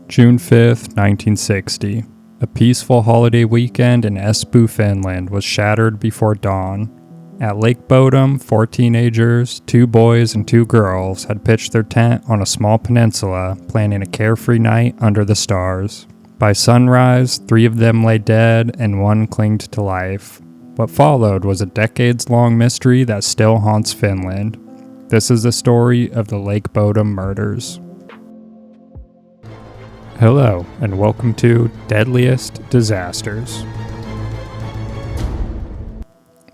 June 5th, 1960. A peaceful holiday weekend in Espoo, Finland was shattered before dawn. At Lake Bodom, 4 teenagers, 2 boys and 2 girls, had pitched their tent on a small peninsula, planning a carefree night under the stars. By sunrise, 3 of them lay dead and 1 clinged to life. What followed was a decades-long mystery that still haunts Finland. This is the story of the Lake Bodom murders. Hello, and welcome to Deadliest Disasters.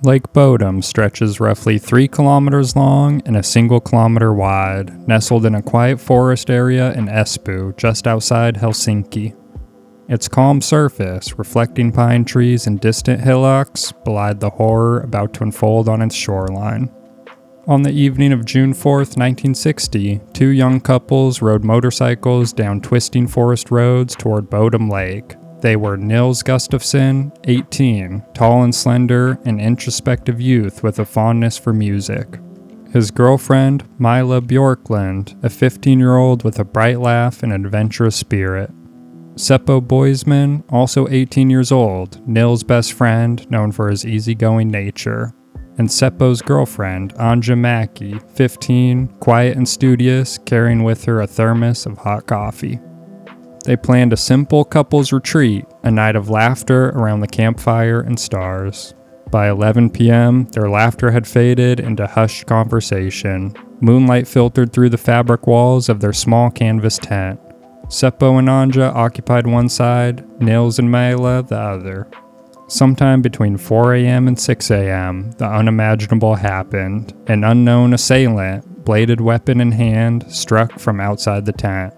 Lake Bodom stretches roughly 3 kilometers long and a single kilometer wide, nestled in a quiet forest area in Espoo, just outside Helsinki. Its calm surface, reflecting pine trees and distant hillocks, belied the horror about to unfold on its shoreline. On the evening of June 4th, 1960, 2 young couples rode motorcycles down twisting forest roads toward Bodom Lake. They were Nils Gustafsson, 18, tall and slender, an introspective youth with a fondness for music. His girlfriend, Mila Bjorklund, a 15-year-old with a bright laugh and adventurous spirit. Seppo Boisman, also 18 years old, Nils' best friend, known for his easygoing nature. And Seppo's girlfriend, Anja Mäki, 15, quiet and studious, carrying with her a thermos of hot coffee. They planned a simple couples retreat, a night of laughter around the campfire and stars. By 11 p.m., their laughter had faded into hushed conversation. Moonlight filtered through the fabric walls of their small canvas tent. Seppo and Anja occupied one side, Nils and Mila the other. Sometime between 4 a.m. and 6 a.m., the unimaginable happened. An unknown assailant, bladed weapon in hand, struck from outside the tent.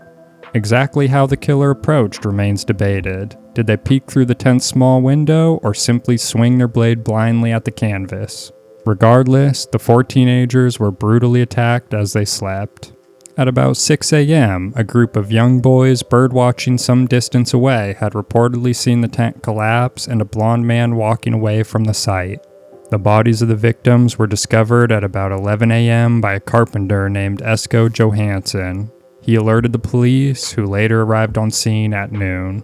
Exactly how the killer approached remains debated. Did they peek through the tent's small window or simply swing their blade blindly at the canvas? Regardless, the 4 teenagers were brutally attacked as they slept. At about 6 a.m., a group of young boys birdwatching some distance away had reportedly seen the tent collapse and a blond man walking away from the site. The bodies of the victims were discovered at about 11 a.m. by a carpenter named Esko Johansson. He alerted the police, who later arrived on scene at noon.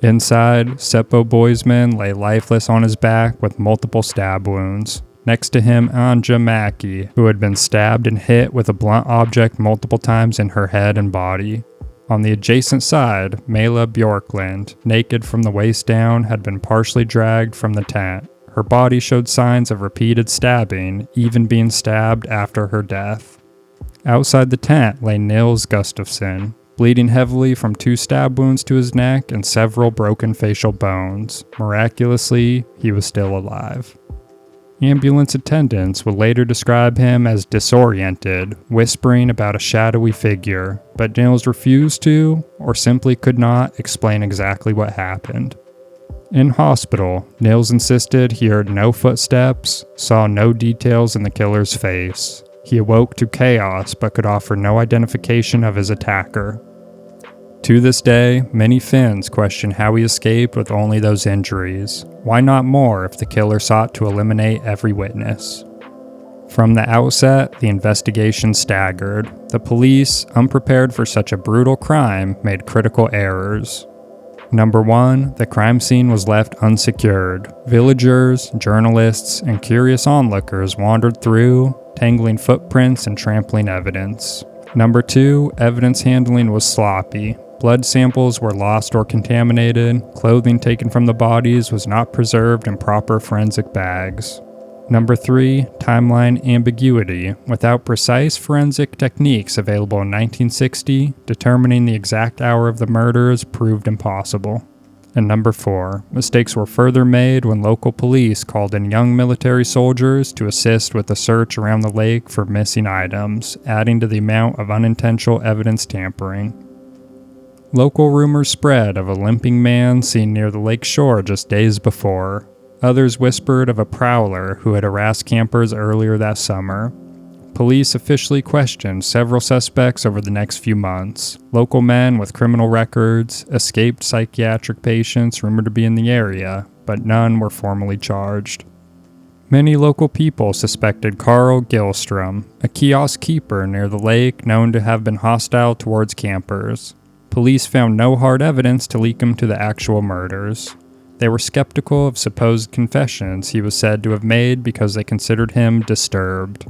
Inside, Seppo Boisman lay lifeless on his back with multiple stab wounds. Next to him, Anja Mäki, who had been stabbed and hit with a blunt object multiple times in her head and body. On the adjacent side, Mila Bjorklund, naked from the waist down, had been partially dragged from the tent. Her body showed signs of repeated stabbing, even being stabbed after her death. Outside the tent lay Nils Gustafsson, bleeding heavily from 2 stab wounds to his neck and several broken facial bones. Miraculously, he was still alive. Ambulance attendants would later describe him as disoriented, whispering about a shadowy figure, but Nils refused to, or simply could not, explain exactly what happened. In hospital, Nils insisted he heard no footsteps, saw no details in the killer's face. He awoke to chaos but could offer no identification of his attacker. To this day, many Finns question how he escaped with only those injuries. Why not more if the killer sought to eliminate every witness? From the outset, the investigation staggered. The police, unprepared for such a brutal crime, made critical errors. Number 1, the crime scene was left unsecured. Villagers, journalists, and curious onlookers wandered through, tangling footprints and trampling evidence. Number 2, evidence handling was sloppy. Blood samples were lost or contaminated. Clothing taken from the bodies was not preserved in proper forensic bags. Number 3, timeline ambiguity. Without precise forensic techniques available in 1960, determining the exact hour of the murders proved impossible. And number 4, mistakes were further made when local police called in young military soldiers to assist with the search around the lake for missing items, adding to the amount of unintentional evidence tampering. Local rumors spread of a limping man seen near the lake shore just days before. Others whispered of a prowler who had harassed campers earlier that summer. Police officially questioned several suspects over the next few months. Local men with criminal records, escaped psychiatric patients rumored to be in the area, but none were formally charged. Many local people suspected Carl Gillstrom, a kiosk keeper near the lake known to have been hostile towards campers. Police found no hard evidence to link him to the actual murders. They were skeptical of supposed confessions he was said to have made because they considered him disturbed.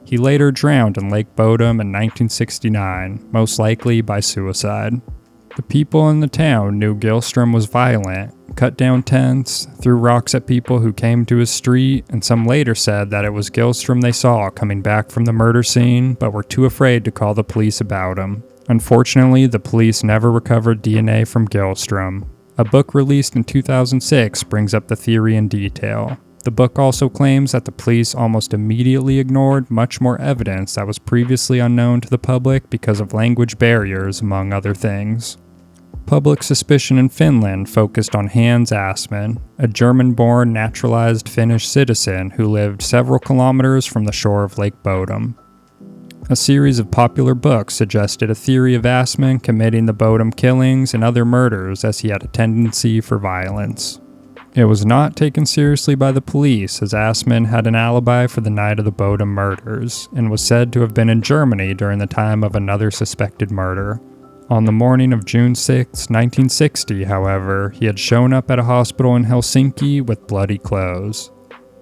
He later drowned in Lake Bodom in 1969, most likely by suicide. The people in the town knew Gillstrom was violent, cut down tents, threw rocks at people who came to his street, and some later said that it was Gillstrom they saw coming back from the murder scene, but were too afraid to call the police about him. Unfortunately, the police never recovered DNA from Gillstrom. A book released in 2006 brings up the theory in detail. The book also claims that the police almost immediately ignored much more evidence that was previously unknown to the public because of language barriers, among other things. Public suspicion in Finland focused on Hans Assman, a German-born naturalized Finnish citizen who lived several kilometers from the shore of Lake Bodom. A series of popular books suggested a theory of Assman committing the Bodom killings and other murders as he had a tendency for violence. It was not taken seriously by the police as Assman had an alibi for the night of the Bodom murders and was said to have been in Germany during the time of another suspected murder. On the morning of June 6, 1960, however, he had shown up at a hospital in Helsinki with bloody clothes.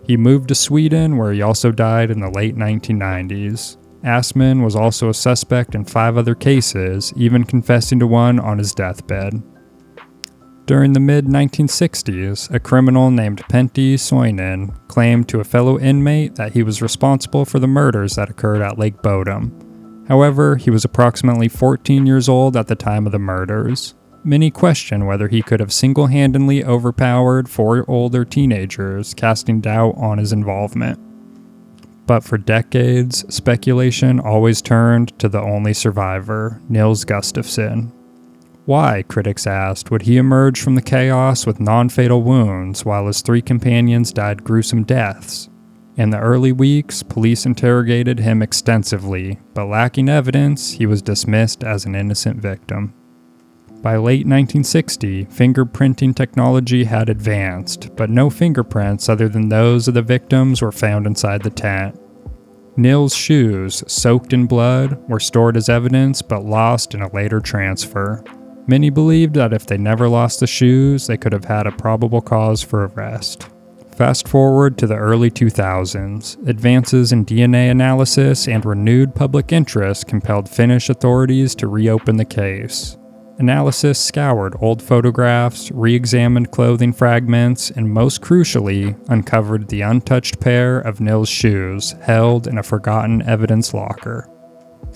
He moved to Sweden, where he also died in the late 1990s. Assman was also a suspect in 5 other cases, even confessing to one on his deathbed. During the mid-1960s, a criminal named Pentti Soinen claimed to a fellow inmate that he was responsible for the murders that occurred at Lake Bodom. However, he was approximately 14 years old at the time of the murders. Many question whether he could have single-handedly overpowered 4 older teenagers, casting doubt on his involvement. But for decades, speculation always turned to the only survivor, Nils Gustafsson. Why, critics asked, would he emerge from the chaos with non-fatal wounds while his 3 companions died gruesome deaths? In the early weeks, police interrogated him extensively, but lacking evidence, he was dismissed as an innocent victim. By late 1960, fingerprinting technology had advanced, but no fingerprints other than those of the victims were found inside the tent. Nils' shoes, soaked in blood, were stored as evidence but lost in a later transfer. Many believed that if they never lost the shoes, they could have had a probable cause for arrest. Fast forward to the early 2000s, advances in DNA analysis and renewed public interest compelled Finnish authorities to reopen the case. Analysis scoured old photographs, re-examined clothing fragments, and most crucially, uncovered the untouched pair of Nils' shoes held in a forgotten evidence locker.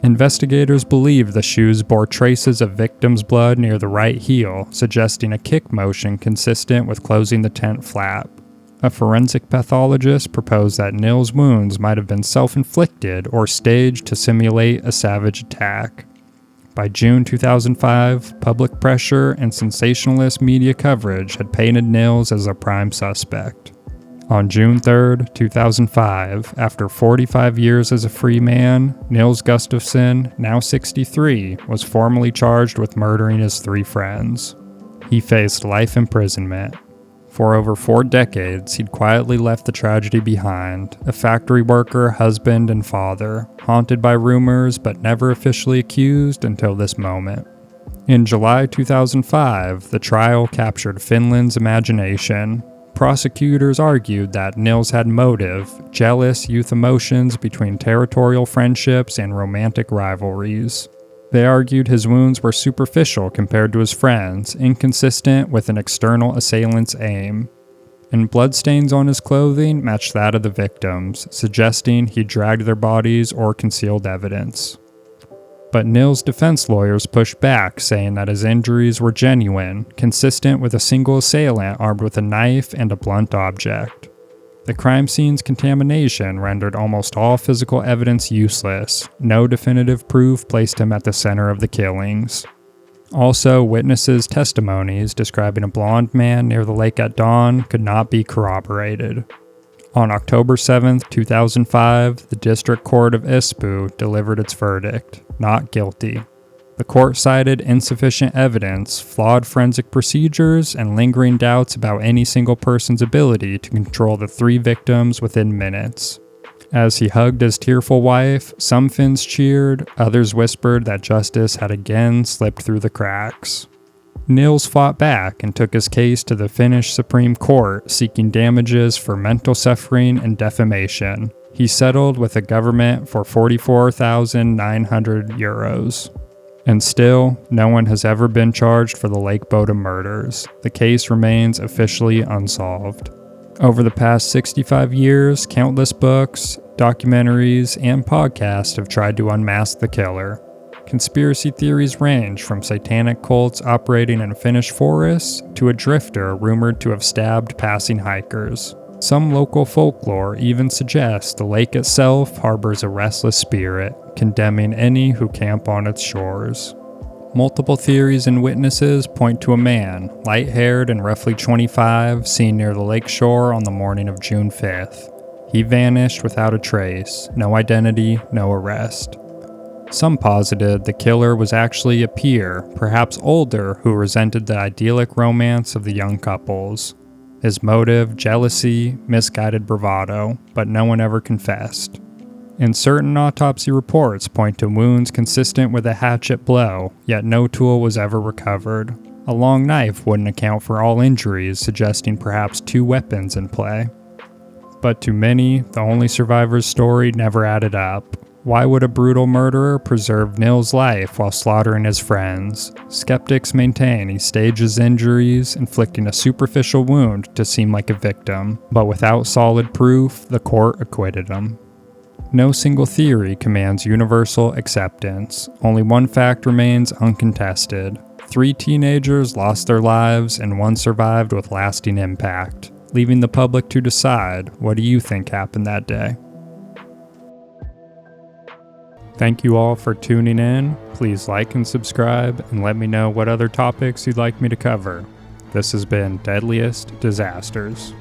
Investigators believe the shoes bore traces of victims' blood near the right heel, suggesting a kick motion consistent with closing the tent flap. A forensic pathologist proposed that Nils' wounds might have been self-inflicted or staged to simulate a savage attack. By June 2005, public pressure and sensationalist media coverage had painted Nils as a prime suspect. On June 3, 2005, after 45 years as a free man, Nils Gustafsson, now 63, was formally charged with murdering his 3 friends. He faced life imprisonment. For over 4 decades, he'd quietly left the tragedy behind, a factory worker, husband, and father, haunted by rumors but never officially accused until this moment. In July 2005, the trial captured Finland's imagination. Prosecutors argued that Nils had motive, jealous youth emotions between territorial friendships and romantic rivalries. They argued his wounds were superficial compared to his friends, inconsistent with an external assailant's aim. And bloodstains on his clothing matched that of the victims, suggesting he dragged their bodies or concealed evidence. But Nils' defense lawyers pushed back, saying that his injuries were genuine, consistent with a single assailant armed with a knife and a blunt object. The crime scene's contamination rendered almost all physical evidence useless. No definitive proof placed him at the center of the killings. Also, witnesses' testimonies describing a blonde man near the lake at dawn could not be corroborated. On October 7, 2005, the District Court of Espoo delivered its verdict, not guilty. The court cited insufficient evidence, flawed forensic procedures, and lingering doubts about any single person's ability to control the 3 victims within minutes. As he hugged his tearful wife, some Finns cheered, others whispered that justice had again slipped through the cracks. Nils fought back and took his case to the Finnish Supreme Court, seeking damages for mental suffering and defamation. He settled with the government for 44,900 euros. And still, no one has ever been charged for the Lake Bodom murders. The case remains officially unsolved. Over the past 65 years, countless books, documentaries, and podcasts have tried to unmask the killer. Conspiracy theories range from satanic cults operating in Finnish forests to a drifter rumored to have stabbed passing hikers. Some local folklore even suggests the lake itself harbors a restless spirit, condemning any who camp on its shores. Multiple theories and witnesses point to a man, light-haired and roughly 25, seen near the lake shore on the morning of June 5th. He vanished without a trace, no identity, no arrest. Some posited the killer was actually a peer, perhaps older, who resented the idyllic romance of the young couples. His motive, jealousy, misguided bravado, but no one ever confessed. And certain autopsy reports point to wounds consistent with a hatchet blow, yet no tool was ever recovered. A long knife wouldn't account for all injuries, suggesting perhaps 2 weapons in play. But to many, the only survivor's story never added up. Why would a brutal murderer preserve Nils' life while slaughtering his friends? Skeptics maintain he staged his injuries, inflicting a superficial wound to seem like a victim, but without solid proof, the court acquitted him. No single theory commands universal acceptance. Only one fact remains uncontested. 3 teenagers lost their lives and 1 survived with lasting impact, leaving the public to decide, what do you think happened that day? Thank you all for tuning in. Please like and subscribe and let me know what other topics you'd like me to cover. This has been Deadliest Disasters.